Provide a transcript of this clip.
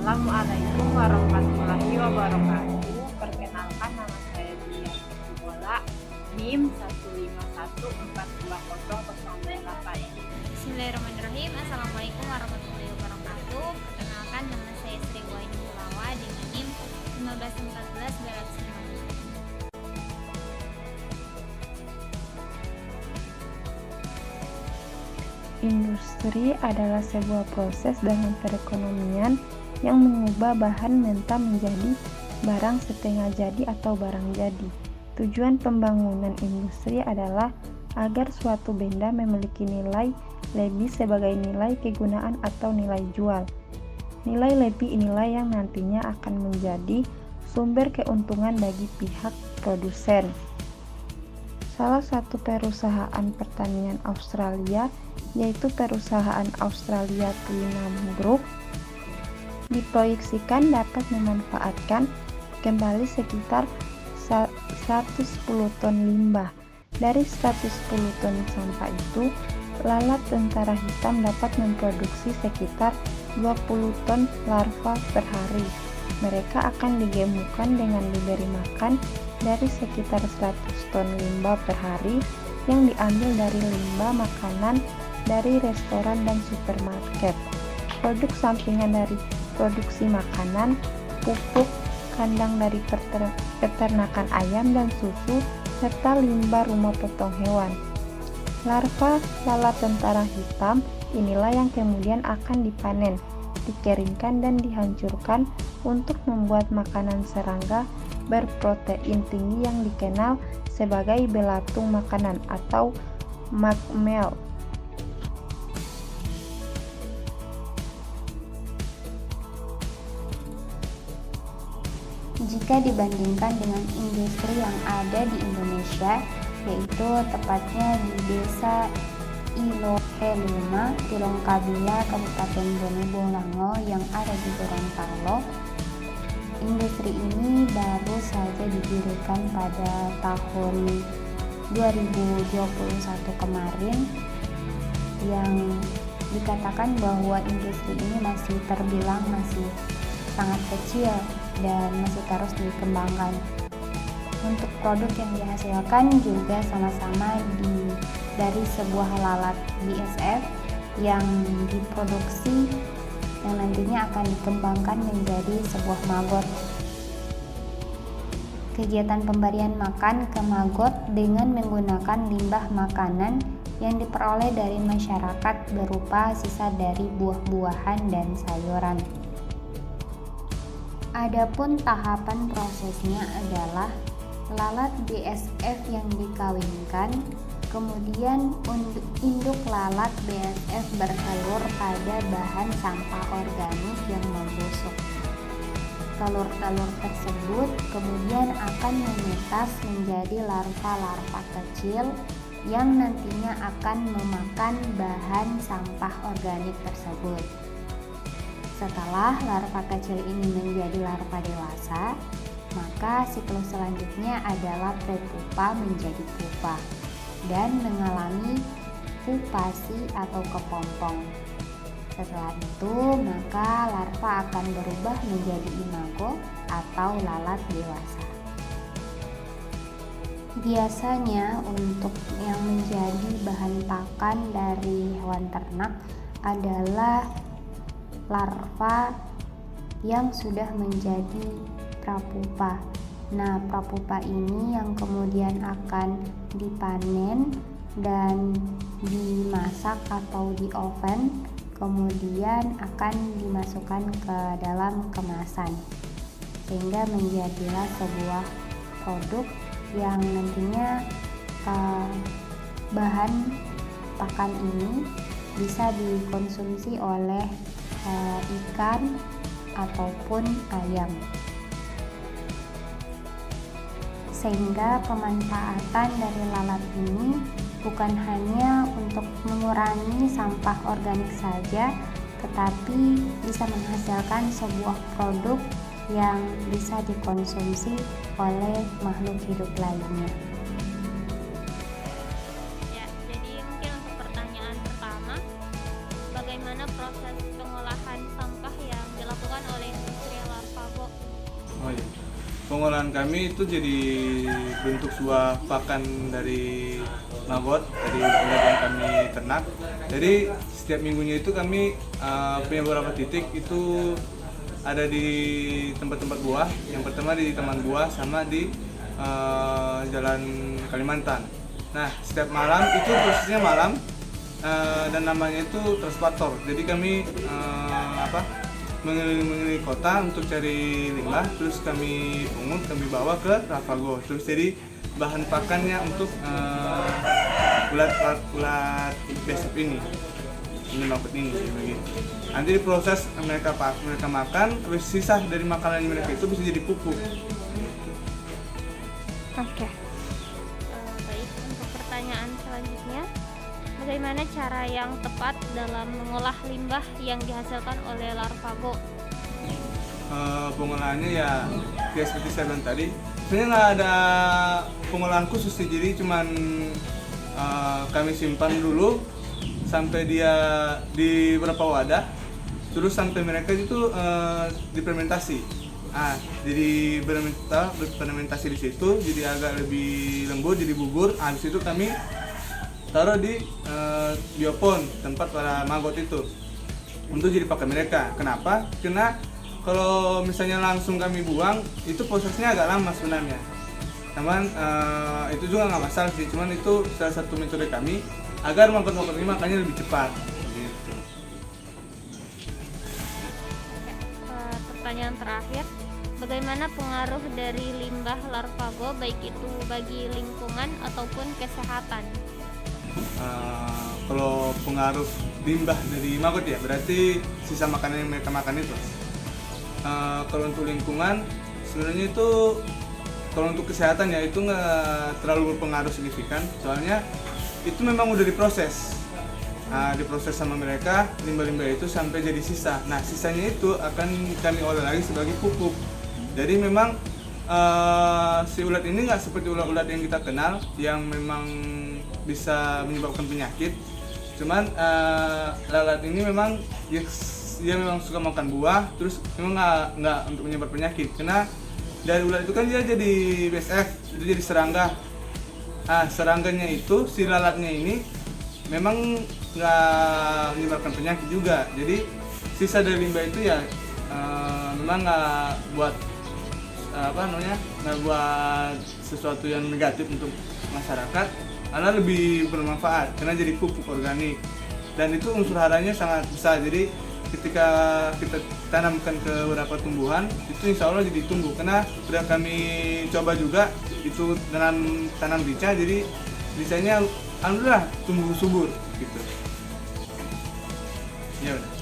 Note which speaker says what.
Speaker 1: Assalamualaikum warahmatullahi wabarakatuh. Perkenalkan, nama saya Dia Bola, NIM 151420008.
Speaker 2: Bismillahirrahmanirrahim. Assalamualaikum warahmatullahi wabarakatuh. Perkenalkan, nama saya Sri Waini Mulawa dengan NIM 1514950.
Speaker 3: Industri adalah sebuah proses dalam perekonomian yang mengubah bahan mentah menjadi barang setengah jadi atau barang jadi. Tujuan pembangunan industri adalah agar suatu benda memiliki nilai lebih sebagai nilai kegunaan atau nilai jual. Nilai lebih inilah yang nantinya akan menjadi sumber keuntungan bagi pihak produsen. Salah satu perusahaan pertanian Australia, yaitu perusahaan Australia Twinam Group, diproyeksikan dapat memanfaatkan kembali sekitar 110 ton limbah. Dari 110 ton sampah itu, lalat tentara hitam dapat memproduksi sekitar 20 ton larva per hari. Mereka akan digemukkan dengan diberi makan dari sekitar 100 ton limbah per hari yang diambil dari limbah makanan dari restoran dan supermarket. Produk sampingan dari produksi makanan, pupuk, kandang dari peternakan ayam dan susu, serta limbah rumah potong hewan. Larva lalat tentara hitam inilah yang kemudian akan dipanen, dikeringkan dan dihancurkan untuk membuat makanan serangga berprotein tinggi yang dikenal sebagai belatung makanan atau magmel.
Speaker 4: Jika dibandingkan dengan industri yang ada di Indonesia, yaitu tepatnya di Desa Iloheluma, Tilongkabia, Kabupaten Bone Bolango yang ada di Gorontalo, industri ini baru saja didirikan pada tahun 2021 kemarin, yang dikatakan bahwa industri ini masih terbilang masih sangat kecil dan masih terus dikembangkan. Untuk produk yang dihasilkan juga sama-sama dari sebuah lalat BSF yang diproduksi yang nantinya akan dikembangkan menjadi sebuah maggot. Kegiatan pemberian makan ke maggot dengan menggunakan limbah makanan yang diperoleh dari masyarakat berupa sisa dari buah-buahan dan sayuran. Adapun tahapan prosesnya adalah lalat BSF yang dikawinkan, kemudian induk lalat BSF bertelur pada bahan sampah organik yang membusuk. Telur-telur tersebut kemudian akan menetas menjadi larva-larva kecil yang nantinya akan memakan bahan sampah organik tersebut. Setelah larva kecil ini menjadi larva dewasa, maka siklus selanjutnya adalah prepupa menjadi pupa dan mengalami pupasi atau kepompong. Setelah itu, maka larva akan berubah menjadi imago atau lalat dewasa. Biasanya untuk yang menjadi bahan pakan dari hewan ternak adalah larva yang sudah menjadi prapupa. Nah, prapupa ini yang kemudian akan dipanen dan dimasak atau di oven, kemudian akan dimasukkan ke dalam kemasan sehingga menjadilah sebuah produk yang nantinya bahan pakan ini bisa dikonsumsi oleh ikan ataupun ayam, sehingga pemanfaatan dari lalat ini bukan hanya untuk mengurangi sampah organik saja, tetapi bisa menghasilkan sebuah produk yang bisa dikonsumsi oleh makhluk hidup lainnya.
Speaker 2: Ya, jadi mungkin untuk pertanyaan pertama, bagaimana proses pengolahan sampah yang dilakukan oleh
Speaker 5: pengolahan kami itu jadi bentuk sebuah pakan dari maggot, dari ulat yang kami ternak. Jadi setiap minggunya itu kami punya beberapa titik itu ada di tempat-tempat buah. Yang pertama di Taman Buah sama di Jalan Kalimantan. Nah, setiap malam itu prosesnya malam dan namanya itu transporter. Jadi kami mengelilingi kota untuk cari limbah, terus kami pungut, kami bawa ke Ravago. Terus jadi bahan pakannya untuk ulat besok ini maggot ini begitu. Nanti diproses mereka makan, terus sisa dari makanan mereka itu bisa jadi pupuk.
Speaker 2: Oke. Baik, untuk pertanyaan selanjutnya, bagaimana cara yang tepat dalam mengolah limbah yang dihasilkan oleh Larvago?
Speaker 5: Pengolahannya ya seperti saya bilang tadi, sebenarnya nggak ada pengolahan khusus sih, jadi cuman kami simpan dulu sampai dia di beberapa wadah, terus sampai mereka itu difermentasi. Jadi berfermentasi di situ, jadi agak lebih lembut, jadi bubur. Di situ kami taruh di biopon tempat para maggot itu untuk jadi pakan mereka. Kenapa? Karena kalau misalnya langsung kami buang itu prosesnya agak lama sebenarnya. Namun itu juga nggak masalah sih, cuman itu salah satu metode kami agar maggot-maggot ini makannya lebih cepat. Gitu.
Speaker 2: Pertanyaan terakhir, bagaimana pengaruh dari limbah Larvago baik itu bagi lingkungan ataupun kesehatan?
Speaker 5: Kalau pengaruh limbah dari maggot ya, berarti sisa makanan yang mereka makan itu. Kalau untuk lingkungan sebenarnya itu, kalau untuk kesehatan ya itu nggak terlalu berpengaruh signifikan, soalnya itu memang udah diproses. Diproses sama mereka, limbah-limbah itu sampai jadi sisa. Nah, sisanya itu akan kami olah lagi sebagai pupuk. Jadi memang si ulat ini nggak seperti ulat-ulat yang kita kenal yang memang bisa menyebabkan penyakit. Cuman lalat ini memang dia memang suka makan buah, terus memang nggak untuk menyebabkan penyakit. Karena dari ulat itu kan dia jadi BSF, itu jadi serangga. Serangganya itu, si lalatnya ini memang nggak menyebabkan penyakit juga. Jadi sisa dari limbah itu ya memang nggak buat nggak buat sesuatu yang negatif untuk masyarakat, karena lebih bermanfaat karena jadi pupuk organik dan itu unsur haranya sangat besar. Jadi ketika kita tanamkan ke beberapa tumbuhan itu insya Allah jadi tumbuh, karena sudah kami coba juga itu tanam rica, jadi ricanya alhamdulillah tumbuh subur gitu. Ya udah.